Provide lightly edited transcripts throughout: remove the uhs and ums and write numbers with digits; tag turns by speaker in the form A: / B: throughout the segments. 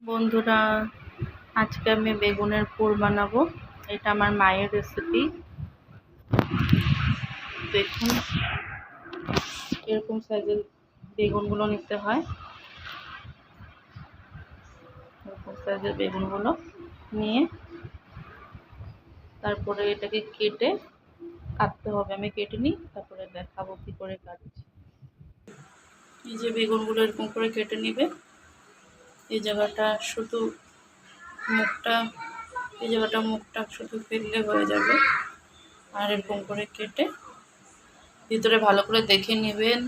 A: বন্ধুরা, আজকে আমি বেগুনের পুর বানাবো। এটা আমার মায়ের রেসিপি। দেখুন এরকম সাইজের বেগুনগুলো নিতে হয়। এরকম সাইজের বেগুনগুলো নিয়ে তারপরে এটাকে কেটে কাটতে হবে। আমি কেটে নিই, তারপরে দেখাবো কি করে কাটছি। এই যে বেগুনগুলো এরকম করে কেটে নিবে। এই জায়গাটা শুধু মুখটা মুখটা শুধু ফেললে হয়ে যাবে। আর এরকম করে কেটে ভিতরে ভালো করে দেখে নেবেন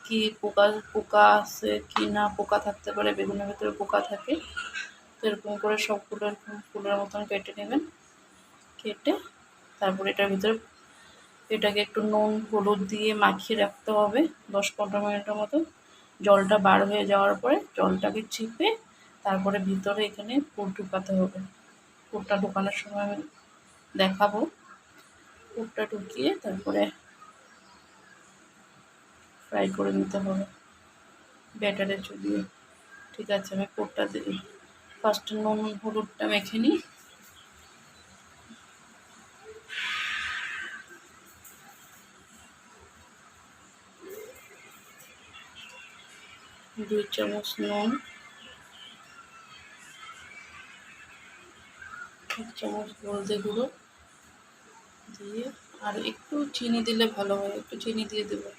A: কি পোকা আছে কি না। পোকা থাকতে পারে, বেগুনের ভিতরে পোকা থাকে। তো এরকম করে সবগুলো এরকম ফুলের মতন কেটে নেবেন। কেটে তারপরে এটার ভিতরে এটাকে একটু নুন হলুদ দিয়ে মাখিয়ে রাখতে হবে 10-15 মিনিটের মতো। জলটা বার হয়ে যাওয়ার পরে জলটাকে চিপে তারপরে ভিতরে এখানে পুর ঢুকাতে হবে। পুরটা ঢুকানোর সময় আমি দেখাবো। পুরটা ঢুকিয়ে তারপরে ফ্রাই করে নিতে হবে ব্যাটারে চুবিয়ে। ঠিক আছে, আমি পুরটা দিই। ফার্স্টে নুন হলুদটা মেখে নিই। দুই চামচ নুন, 1 চামচ হলদে গুঁড়ো দিয়ে আর একটু চিনি দিলে ভালো হয়। একটু চিনি দিয়ে দেবো।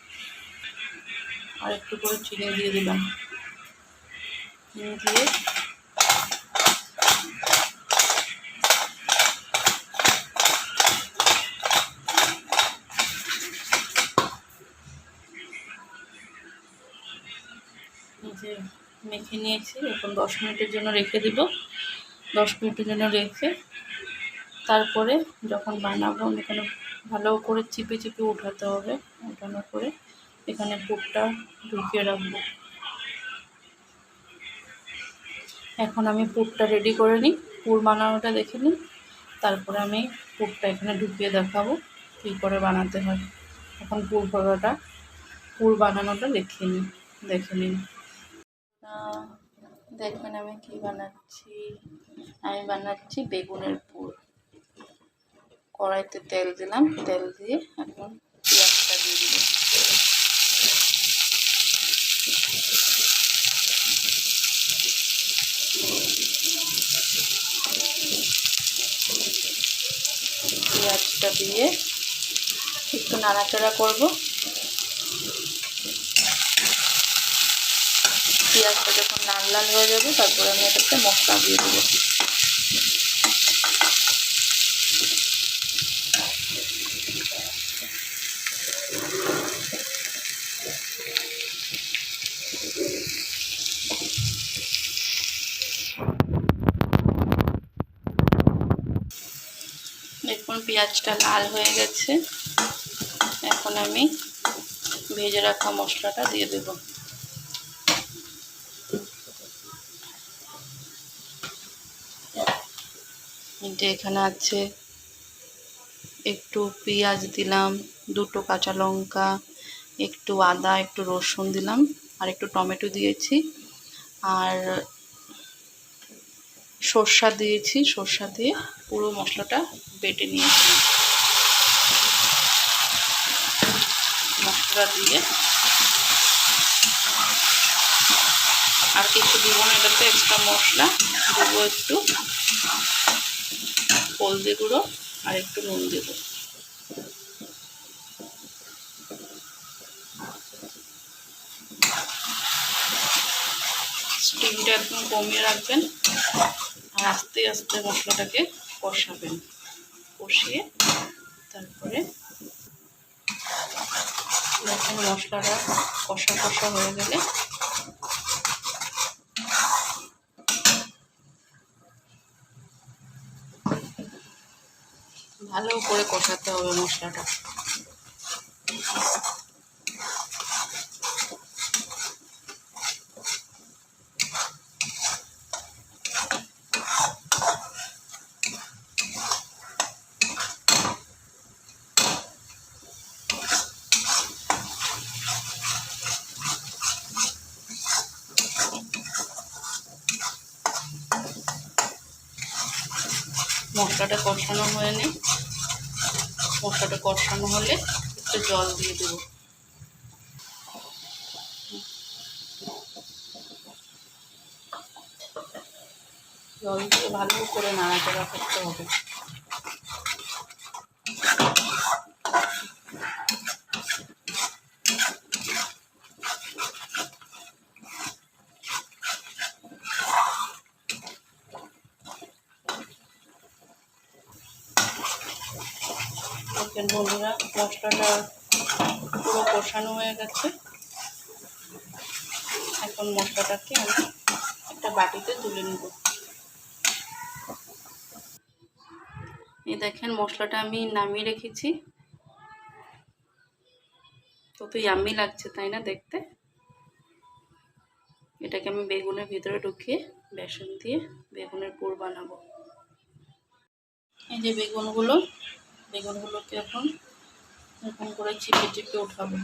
A: আর একটু করে চিনি দিয়ে দিলাম। চিনি দিয়ে এই যে মেখে নিয়েছি। এখন 10 মিনিটের জন্য রেখে দিব। 10 মিনিটের জন্য রেখে তারপরে যখন বানাবো এখানে ভালো করে চিপে চিপে উঠাতে হবে। উঠানোর পরে এখানে পুরটা ঢুকিয়ে রাখবো। এখন আমি পুরটা রেডি করে নিই। পুর বানানোটা দেখে নিই, তারপরে আমি পুরটা এখানে ঢুকিয়ে দেখাবো কী করে বানাতে হয়। এখন পুর বানানোটা দেখে নিন। দেখেন আমি কি বানাচ্ছি। আমি বানাচ্ছি বেগুনের পুর। কড়াইতে তেল দিলাম। তেল দিয়ে এখন পেঁয়াজটা দিয়ে দিব। পেঁয়াজটা দিয়ে একটু নাড়াচাড়া করব। পেঁয়াজটা যখন লাল লাল হয়ে যাবে তারপরে আমি এটাতে মশলা দিয়ে দেবো। দেখুন পেঁয়াজটা লাল হয়ে গেছে। এখন আমি ভেজে রাখা মশলাটা দিয়ে দেব। এখানে আছে একটু পেঁয়াজ দিলাম, 2টো কাঁচা লঙ্কা, একটু আদা, একটু রসুন দিলাম, আর একটু টমেটো দিয়েছি, আর সর্ষা দিয়েছি। সর্ষা দিয়ে পুরো মশলাটা বেটে নিয়েছি। মশলা দিয়ে আর কিছু দিব না, এটাতে এক্সট্রা মশলা দেবো। একটু হলদি গুঁড়ো আর একটু নুন দেবো। স্টিমটা একদম কমিয়ে রাখবেন আর আস্তে আস্তে মশলাটাকে কষাবেন। কষিয়ে তারপরে দেখুন মশলাটা কষা হয়ে গেলে ভালো করে কষাতে হবে মশলাটা। মশলাটা কষানো হয়ে নে, মশলাটা কষানো হলে একটু জল দিয়ে দেবো। জল দিয়ে ভালো করে নাড়াচাড়া করতে হবে। দেখেন বন্ধুরা, মশলাটা পুরো কষানো হয়ে গেছে। এখন মশলাটাকে আমি একটা বাটিতে তুলে নেব। এই দেখেন মশলাটা আমি নামিয়ে রেখেছি। কত ইয়াম্মি লাগছে তাই না দেখতে। এটাকে আমি বেগুনের ভিতরে ঢুকিয়ে বেসন দিয়ে বেগুনের পুর বানাবো। এই যে বেগুনগুলোকে এখন এরকম করে চিপে চিপে উঠাবো।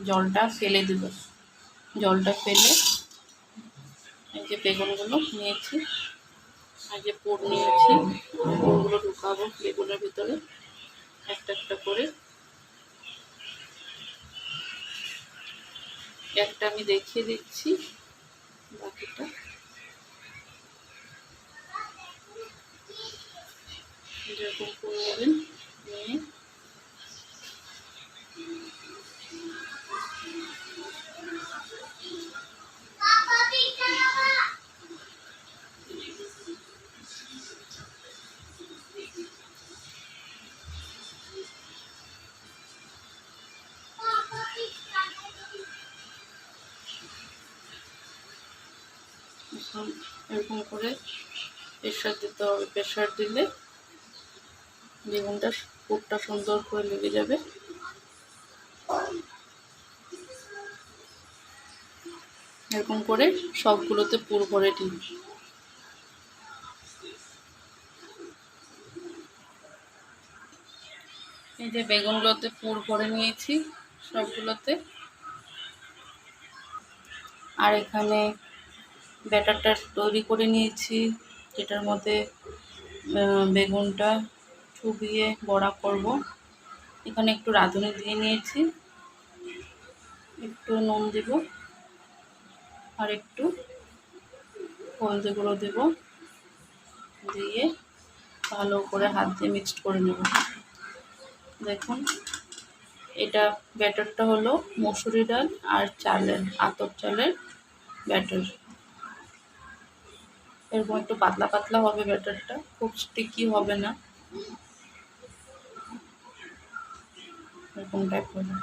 A: জলটা ফেলে দেব। জলটা ফেলে এই যে বেগুনগুলো নিয়েছি আর যে পুর নিয়েছি, পুরগুলো ঢুকাবো বেগুনের ভিতরে একটা একটা করে। একটা আমি দেখিয়ে দিচ্ছি, বাকিটা যেরকম করে নেবেন নিয়ে এখন এরকম করে প্রেসার দিতে হবে। প্রেসার দিলে বেগুনটা পুরটা সুন্দর করে লেগে যাবে। এরকম করে সবগুলোতে পুর ভরে দিন। এই যে বেগুনগুলোতে পুর ভরে নিয়েছি সবগুলোতে। আর এখানে ব্যাটারটা তৈরি করে নিয়েছি, যেটার মধ্যে বেগুনটা চুবিয়ে বড়া করব। এখানে একটু রাঁধুনি দিয়ে নিয়েছি, একটু নুন দেব আর একটু হলদি গুঁড়ো দেব, দিয়ে ভালো করে হাত দিয়ে মিক্সড করে নেব। দেখুন এটা ব্যাটারটা হলো মসুরি ডাল আর চালের, আতপ চালের ব্যাটার। এরকম একটু পাতলা পাতলা হবে ব্যাটারটা, খুব স্টিকি হবে না, এরকম টাইপ হবে।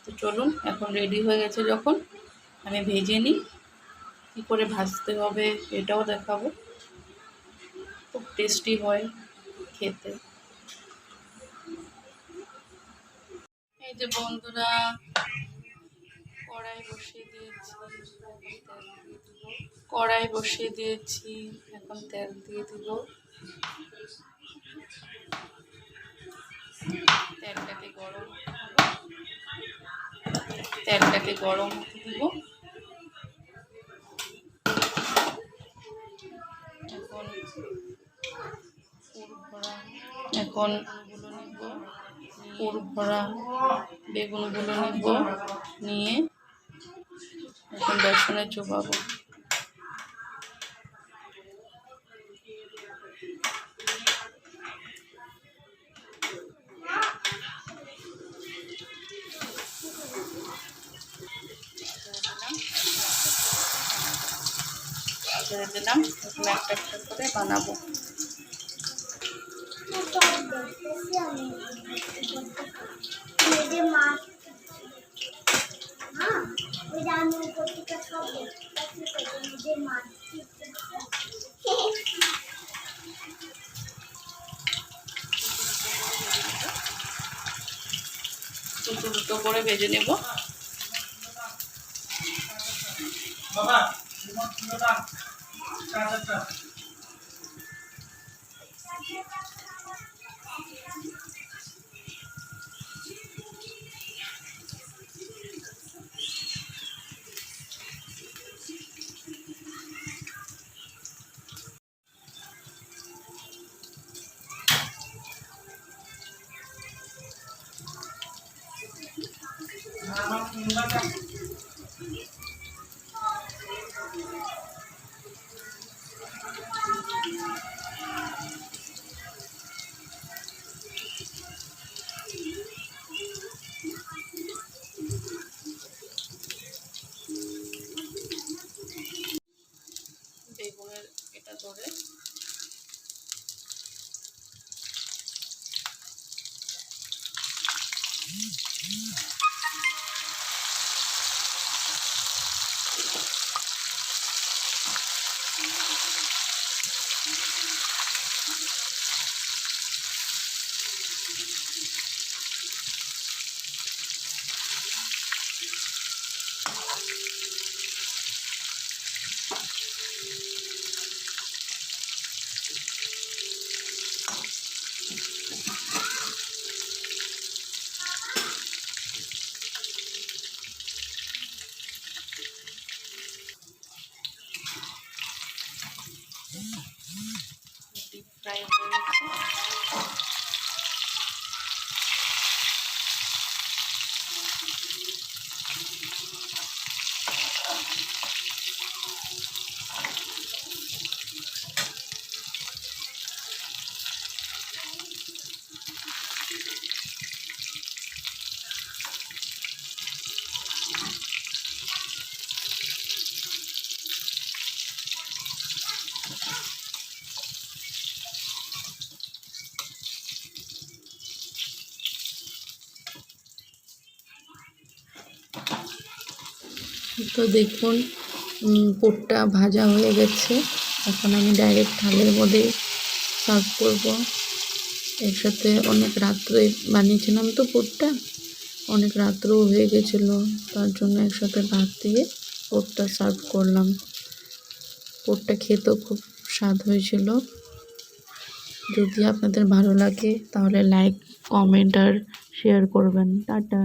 A: তো চলুন, এখন রেডি হয়ে গেছে যখন, আমি ভেজে নিই। কী করে ভাজতে হবে এটাও দেখাবো। খুব টেস্টি হয় খেতে। এই যে বন্ধুরা, কড়াই বসিয়ে দিয়েছি, এখন তেল দিয়ে দিব। তেলটাকে গরম হতে দিব। এখন পুর ভরা বেগুনগুলো নিব, নিয়ে এখন বেসনে চোবাবো। ছেড়ে দিলাম, এখন একটা একটা করে বানাবো। দুটো করে ভেজে নেব। বেগুনের এটা ধরে ডিপ ফ্রাই হয়ে গেছে। তো দেখুন পোটটা ভাজা হয়ে গেছে। এখন আমি ডাইরেক্ট থালের মধ্যে সার্ভ করব। এর সাথে অনেক রাত্রে বানিয়েছিলাম তো পোটটা, অনেক রাত্রেও হয়ে গেছিলো, তার জন্য একসাথে ভাত দিয়ে পোটটা সার্ভ করলাম। পোটটা খেতেও খুব স্বাদ হয়েছিল। যদি আপনাদের ভালো লাগে তাহলে লাইক, কমেন্ট আর শেয়ার করবেন। টাটা।